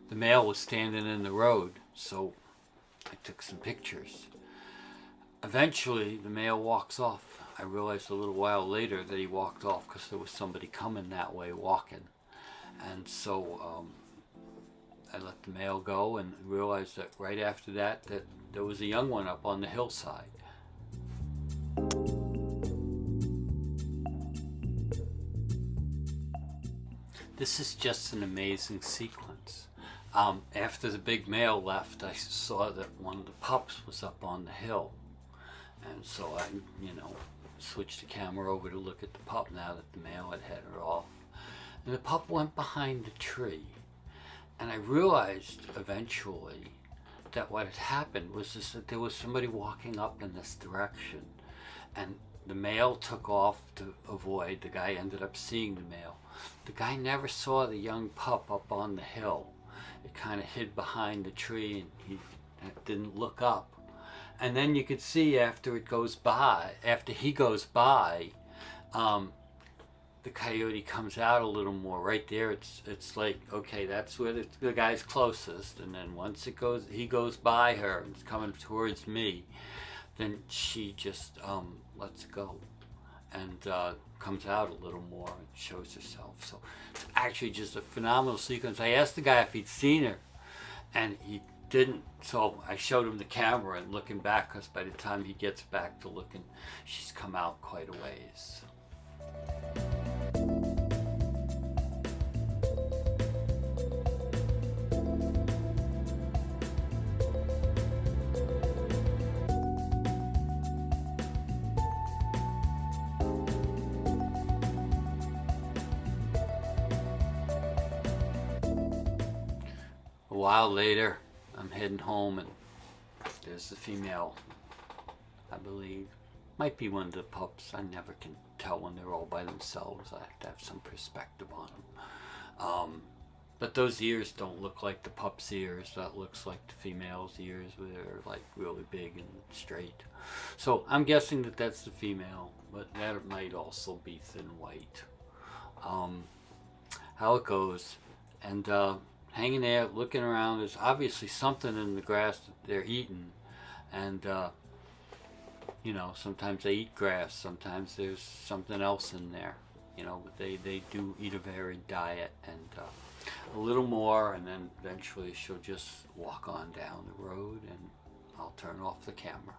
The male was standing in the road, so I took some pictures. Eventually, the male walks off. I realized a little while later that he walked off because there was somebody coming that way walking. And so I let the male go and realized that right after that there was a young one up on the hillside. This is just an amazing sequence. After the big male left, I saw that one of the pups was up on the hill. And so I, switched the camera over to look at the pup now that the male had headed off. And the pup went behind the tree. And I realized eventually that what had happened was just that there was somebody walking up in this direction. And the male took off to avoid. The guy ended up seeing the male. The guy never saw the young pup up on the hill. It kind of hid behind the tree and he didn't look up. And then you could see after he goes by, the coyote comes out a little more. Right there, it's like, okay, that's where the guy's closest. And then once he goes by her and it's coming towards me, then she just lets go and comes out a little more and shows herself. So it's actually just a phenomenal sequence. I asked the guy if he'd seen her, and he didn't. So I showed him the camera and looking back, because by the time he gets back to looking, she's come out quite a ways. A while later, I'm heading home and there's the female, I believe. Might be one of the pups. I never can tell when they're all by themselves. I have to have some perspective on them. But those ears don't look like the pup's ears. That looks like the female's ears, where they're like really big and straight. So I'm guessing that that's the female, but that might also be thin white. How it goes. And hanging there, looking around. There's obviously something in the grass that they're eating, and sometimes they eat grass. Sometimes there's something else in there. But they do eat a varied diet, and a little more, and then eventually she'll just walk on down the road, and I'll turn off the camera.